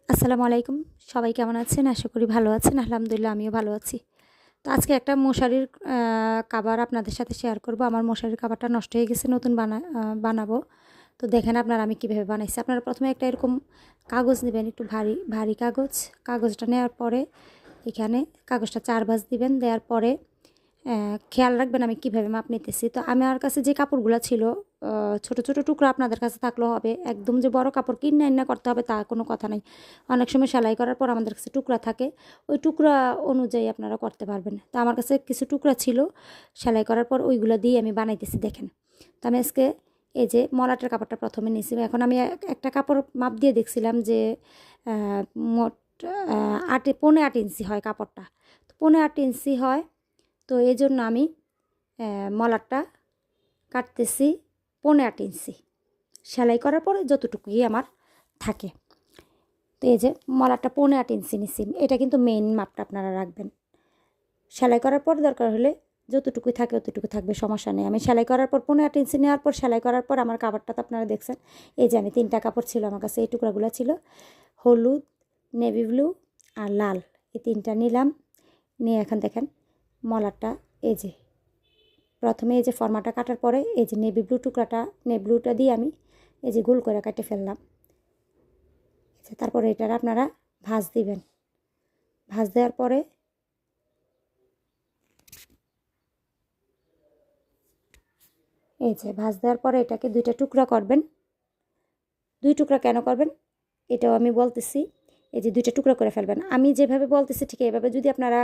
আসসালামু আলাইকুম। সবাই কেমন আছেন? আশা করি ভালো আছেন। আলহামদুলিল্লাহ আমিও ভালো আছি। তো আজকে একটা মশারির কাভার আপনাদের সাথে শেয়ার করব। আমার মশারির কাভারটা নষ্ট হয়ে গেছে, নতুন বানাবো। তো দেখেন আপনারা আমি কীভাবে বানাইছি। আপনারা প্রথমে একটা এরকম কাগজ নেবেন, একটু ভারী ভারী কাগজ। কাগজটা নেওয়ার পরে এখানে কাগজটা 4 ভাঁজ দিবেন। দেওয়ার পরে খেয়াল রাখবেন আমি কীভাবে মাপ নিতেছি। তো আমার কাছে যে কাপড়গুলো ছিল ছোটো ছোটো টুকরো আপনাদের কাছে থাকলেও হবে। একদম যে বড় কাপড় কিনে করতে হবে তা কোনো কথা নাই। অনেক সময় সেলাই করার পর আমাদের কাছে টুকরা থাকে, ওই টুকরা অনুযায়ী আপনারা করতে পারবেন। তো আমার কাছে কিছু টুকরা ছিল, সেলাই করার পর ওইগুলো দিয়ে আমি বানাইতেছি দেখেন। তো আমি আজকে এই যে মলাটের কাপড়টা প্রথমে নিয়েছি। এখন আমি একটা কাপড় মাপ দিয়ে দেখছিলাম যে মোট 8.5 ইঞ্চি হয় কাপড়টা। তো 8.5 ইঞ্চি হয়। তো এই জন্য আমি মলাটটা কাটতেছি 8.5 ইঞ্চি। সেলাই করার পরে যতটুকুই আমার থাকে। তো এই যে মলাটটা 8.5 ইঞ্চি নিচ্ছি। এটা কিন্তু মেইন মাপটা আপনারা রাখবেন। সেলাই করার পর দরকার হলে যতটুকুই থাকে অতটুকু থাকবে, সমস্যা নেই। আমি সেলাই করার পর 8.5 ইঞ্চি নেওয়ার পর সেলাই করার পর আমার কাপড়টা তো আপনারা দেখছেন। এই যে আমি 3টা কাপড় ছিল আমার কাছে, এই টুকরাগুলো ছিল হলুদ, নেভি ব্লু আর লাল। এই 3টা নিলাম। নিয়ে এখন দেখেন মলাটটা এই যে প্রথমে এই যে ফর্মাটা কাটার পরে এই যে নেভি ব্লুটা দিয়ে আমি এই যে গোল করে কেটে ফেললাম। তারপরে এটার আপনারা ভাঁজ দিবেন। ভাঁজ দেওয়ার পরে এই যে ভাঁজ দেওয়ার পরে এটাকে 2টা টুকরা করবেন। 2 টুকরা কেন করবেন এটাও আমি বলতেছি। এই যে 2টা টুকরা করে ফেলবেন। আমি যেভাবে বলতেছি ঠিক এইভাবে যদি আপনারা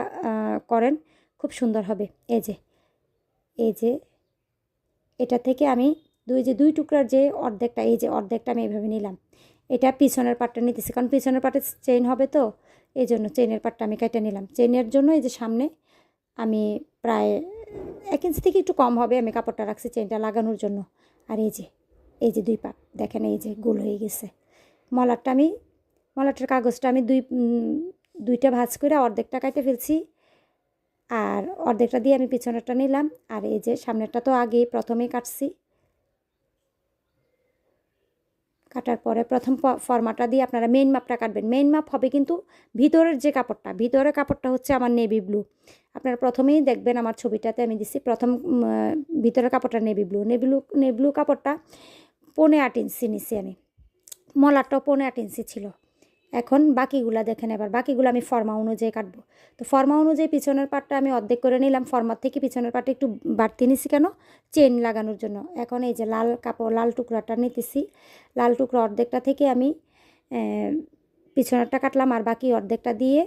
করেন খুব সুন্দর হবে। এই যে এটা থেকে আমি দুই টুকরার যে অর্ধেকটা, এই যে অর্ধেকটা আমি এইভাবে নিলাম। এটা পিছনের পাটটা নিতেছি, কারণ পিছনের পাটে চেইন হবে, তো এই জন্য চেইনের পাটটা আমি কেটে নিলাম। চেইনের জন্য এই যে সামনে আমি প্রায় 1 ইঞ্চি থেকে একটু কম হবে আমি কাপড়টা রাখছি চেইনটা লাগানোর জন্য। আর এই যে 2 পাট দেখেন এই যে গোল হয়ে গেছে। মলাটের কাগজটা আমি দুইটা ভাঁজ করে অর্ধেকটা কেটে ফেলছি, আর অর্ধেকটা দিয়ে আমি পিছনেরটা নিলাম। আর এই যে সামনেরটা তো আগে প্রথমেই কাটছি। কাটার পরে প্রথম ফর্মাটা দিয়ে আপনারা মেইন মাপটা কাটবেন। মেইন মাপ হবে কিন্তু ভিতরের কাপড়টা হচ্ছে আমার নেভি ব্লু। আপনারা প্রথমেই দেখবেন আমার ছবিটাতে আমি দিচ্ছি প্রথম ভিতরের কাপড়টা নেভি ব্লু কাপড়টা 8.5 ইঞ্চি নিচ্ছি আমি। মলারটাও 8.5 ইঞ্চি ছিল। এখন বাকিগুলা দেখেন, এবার বাকিগুলো আমি ফর্মা অনুযায়ী কাটবো। তো ফর্মা অনুযায়ী পিছনের পাটটা আমি অর্ধেক করে নিলাম। ফর্মার থেকে পিছনের পাটটা একটু বাড়তি নিছি কেন, চেন লাগানোর জন্য। এখন এই যে লাল টুকরাটা নিতেছি। লাল টুকরা অর্ধেকটা থেকে আমি পিছনেরটা কাটলাম, আর বাকি অর্ধেকটা দিয়ে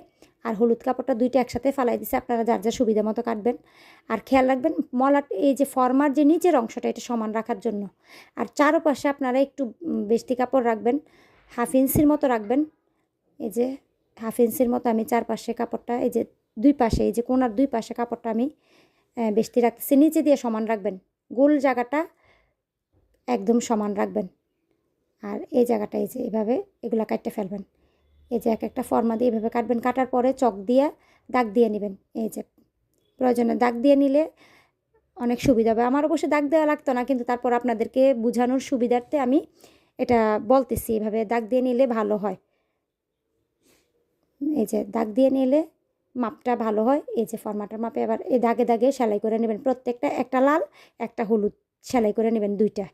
আর হলুদ কাপড়টা 2টা একসাথে ফালাই দিছি। আপনারা যার যার সুবিধা মতো কাটবেন। আর খেয়াল রাখবেন মলাট এই যে ফর্মার যে নিচের অংশটা এটা সমান রাখার জন্য। আর চারপাশে আপনারা একটু বেশি কাপড় রাখবেন, 1/2 ইঞ্চির মতো রাখবেন। এই যে 1/2 ইঞ্চির মতো আমি চারপাশে কাপড়টা এই যে 2 পাশে এই যে কোনার 2 পাশে কাপড়টা আমি বেশি রাখতেছি। নিচে দিয়ে সমান রাখবেন, গোল জায়গাটা একদম সমান রাখবেন। আর এই জায়গাটা এই যে এভাবে এগুলো কাটতে ফেলবেন। এই যে একটা ফর্মা দিয়ে এভাবে কাটবেন। কাটার পরে চক দিয়ে দাগ দিয়ে নেবেন। এই যে প্রয়োজনে দাগ দিয়ে নিলে অনেক সুবিধা হবে। আমার অবশ্য দাগ দেওয়া লাগতো না, কিন্তু তারপর আপনাদেরকে বোঝানোর সুবিধার্থে আমি এটা বলতেছি, এভাবে দাগ দিয়ে নিলে ভালো হয়। এই যে দাগ দিয়ে নিলে মাপটা ভালো হয়। এই যে ফর্মাটার মাপে এবার এই দাগে দাগে সেলাই করে নেবেন। প্রত্যেকটা একটা লাল একটা হলুদ সেলাই করে নেবেন 2টা।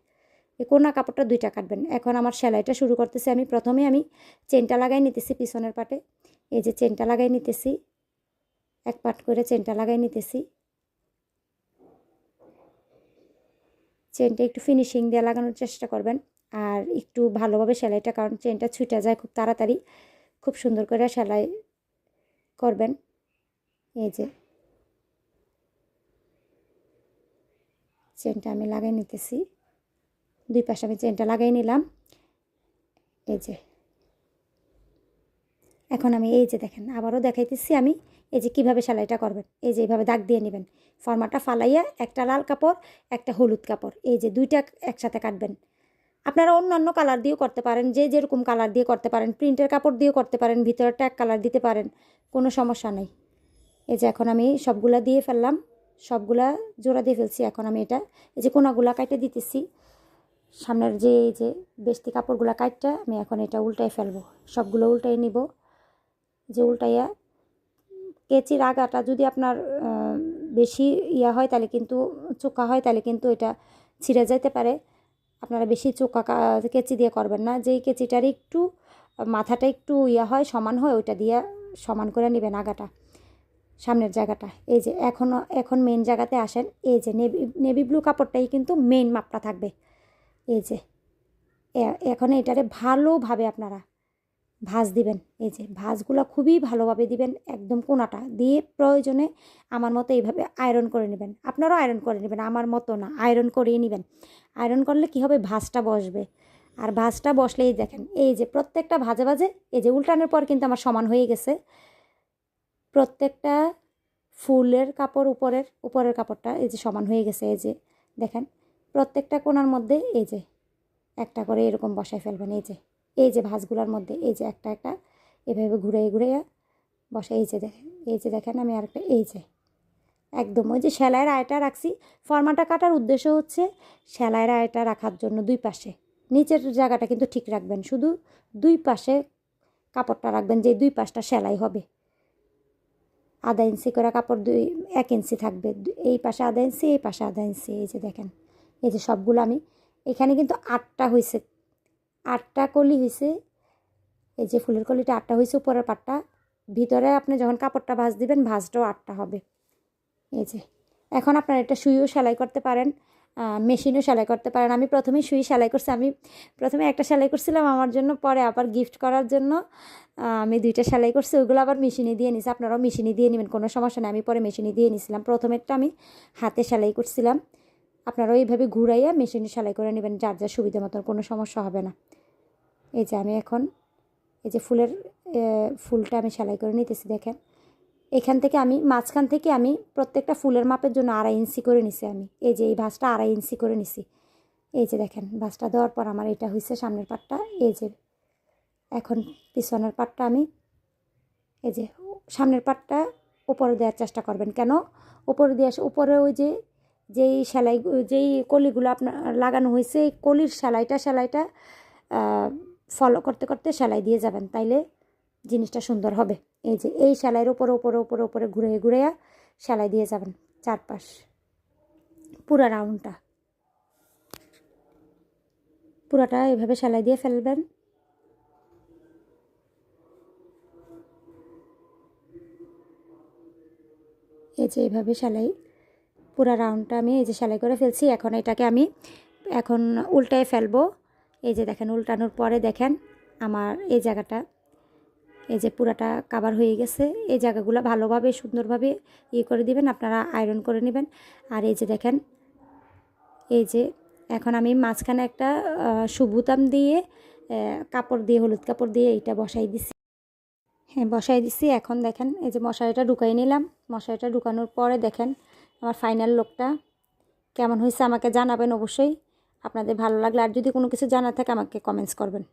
এই কোনা কাপড়টা 2টা কাটবেন। এখন আমার সেলাইটা শুরু করতেছি। প্রথমে আমি চেনটা লাগাই নিতেছি পিছনের পাটে। এই যে চেনটা লাগাই নিতেছি, 1 পাট করে চেনটা লাগাই নিতেছি। চেনটা একটু ফিনিশিং দিয়ে লাগানোর চেষ্টা করবেন, আর একটু ভালোভাবে সেলাইটা, কারণ চেনটা ছুটে যায় খুব তাড়াতাড়ি। খুব সুন্দর করে সেলাই করবেন। এই যে চেনটা আমি লাগাই নিতেছি, 2 পাশে আমি চেনটা লাগাই নিলাম। এই যে এখন আমি এই যে দেখেন আবারও দেখাইতেছি আমি এই যে কীভাবে সেলাইটা করবেন। এই যে এইভাবে দাগ দিয়ে নেবেন। ফর্মাটা ফালাইয়া একটা লাল কাপড় একটা হলুদ কাপড় এই যে 2টা একসাথে কাটবেন। আপনারা অন্যান্য কালার দিয়েও করতে পারেন, যে যেরকম কালার দিয়ে করতে পারেন। প্রিন্টের কাপড় দিয়েও করতে পারেন, ভিতরটা এক কালার দিতে পারেন, কোনো সমস্যা নেই। এই যে এখন আমি সবগুলা দিয়ে ফেললাম, সবগুলা জোড়া দিয়ে ফেলছি। এখন আমি এটা এই যে কোনাগুলা কাটে দিতেছি। সামনের যে এই যে বেস্তি কাপড়গুলো কাটটা আমি এখন এটা উল্টাই ফেলবো, সবগুলো উল্টাই নিব। যে উল্টাইয়া কেচির আগাটা যদি আপনার বেশি ইয়া হয় তাহলে কিন্তু চোকা হয়, তাহলে কিন্তু এটা ছিঁড়ে যেতে পারে। আপনারা বেশি চোকা কেচি দিয়ে করবেন না, যেই কেচিটার একটু মাথাটা একটু ইয়া হয়, সমান হয়, ওইটা দিয়ে সমান করে নেবেন আগাটা, সামনের জায়গাটা। এই যে এখন মেন জায়গাতে আসেন। এই যে নেভি ব্লু কাপড়টাই কিন্তু মেন মাপটা থাকবে। এই যে এখন এটারে ভালোভাবে আপনারা ভাঁজ দিবেন। এই যে ভাঁজগুলো খুবই ভালোভাবে দিবেন, একদম কোনাটা দিয়ে প্রয়োজনে আমার মতো এইভাবে আয়রন করে নেবেন। আপনারাও আয়রন করে নেবেন, আমার মতো না, আয়রন করেই নেবেন। আয়রন করলে কি হবে, ভাঁজটা বসবে। আর ভাঁজটা বসলেই দেখেন এই যে প্রত্যেকটা ভাজে ভাজে এই যে উল্টানোর পর কিন্তু আমার সমান হয়ে গেছে। প্রত্যেকটা ফুলের কাপড় উপরের কাপড়টা এই যে সমান হয়ে গেছে। এই যে দেখেন প্রত্যেকটা কোণার মধ্যে এই যে একটা করে এরকম বসায় ফেলবেন। এই যে ভাঁজগুলোর মধ্যে এই যে একটা একটা এভাবে ঘুরে বসাই। এই যে দেখেন আমি আরেকটা এই যে একদম ওই যে সেলাইয়ের আয়টা রাখছি। ফর্মাটা কাটার উদ্দেশ্য হচ্ছে সেলাইয়ের আয়টা রাখার জন্য দুই পাশে, নিচের জায়গাটা কিন্তু ঠিক রাখবেন, শুধু দুই পাশে কাপড়টা রাখবেন, যে দুই পাশটা সেলাই হবে। আধা ইঞ্চি করে কাপড় 1 ইঞ্চি থাকবে, এই পাশে আধা ইঞ্চি, এই পাশে আধা ইঞ্চি। এই যে দেখেন এই যে সবগুলো আমি এখানে কিন্তু 8টা হয়েছে, 8টা কলি হয়েছে। এই যে ফুলের কলিটা 8টা হয়েছে, উপরের পাটটা। ভিতরে আপনি যখন কাপড়টা ভাঁজ দিবেন ভাঁজটাও 8টা হবে। এই যে এখন আপনারা এটা সুইও সেলাই করতে পারেন, মেশিনও সেলাই করতে পারেন। আমি প্রথমেই সুই সেলাই করছি। আমি প্রথমে একটা সেলাই করছিলাম আমার জন্য, পরে আবার গিফট করার জন্য আমি 2টা সেলাই করছি। ওইগুলো আবার মেশিনে দিয়ে নিছি। আপনারাও মেশিনে দিয়ে নেবেন, কোনো সমস্যা নেই। আমি পরে মেশিনে দিয়ে নিছিলাম। প্রথমেরটা আমি হাতে সেলাই করছিলাম। আপনারাও এইভাবে ঘুরাইয়া মেশিনে সেলাই করে নেবেন, যার যার সুবিধা মতন, কোনো সমস্যা হবে না। এই যে আমি এখন এই যে ফুলটা আমি সেলাই করে নিতেছি। দেখেন এখান থেকে আমি মাঝখান থেকে আমি প্রত্যেকটা ফুলের মাপের জন্য 2.5 ইঞ্চি করে নিছি আমি। এই যে এই ভাঁজটা 2.5 ইঞ্চি করে নিছি। এই যে দেখেন ভাঁজটা দেওয়ার পর আমার এটা হয়েছে সামনের পাটটা। এই যে এখন পিছনের পাটটা আমি এই যে সামনের পাটটা উপরে দেওয়ার চেষ্টা করবেন। কেন উপরে দিয়ে উপরে ওই যে যেই কলিগুলো আপনার লাগানো হয়েছে, এই কলির সেলাইটা ফলো করতে করতে সেলাই দিয়ে যাবেন, তাইলে জিনিসটা সুন্দর হবে। এই যে এই সেলাইয়ের উপরে ঘুরে সেলাই দিয়ে যাবেন চারপাশ পুরা রাউন্ডটা, পুরাটা এভাবে সেলাই দিয়ে ফেলবেন। এই যে এইভাবে সেলাই পুরা রাউন্ডটা আমি এই যে সেলাই করে ফেলছি। এখন এটাকে আমি এখন উল্টায় ফেলবো। এই যে দেখেন উল্টানোর পরে দেখেন আমার এই জায়গাটা এই যে পুরাটা কাভার হয়ে গেছে। এই জায়গাগুলো ভালোভাবে সুন্দরভাবে করে দিবেন, আপনারা আয়রন করে নেবেন। আর এই যে দেখেন এই যে এখন আমি মাঝখানে একটা সুবুতাম দিয়ে কাপড় দিয়ে, হলুদ কাপড় দিয়ে এইটা বসাই দিছি। হ্যাঁ বসাই দিছি। এখন দেখেন এই যে মশারিটা ঢুকাই নিলাম। মশারিটা ঢুকানোর পরে দেখেন আমার ফাইনাল লুকটা কেমন হয়েছে আমাকে জানাবেন অবশ্যই। আপনাদের ভালো লাগলে আর যদি কোনো কিছু জানার থাকে আমাকে কমেন্টস করবেন।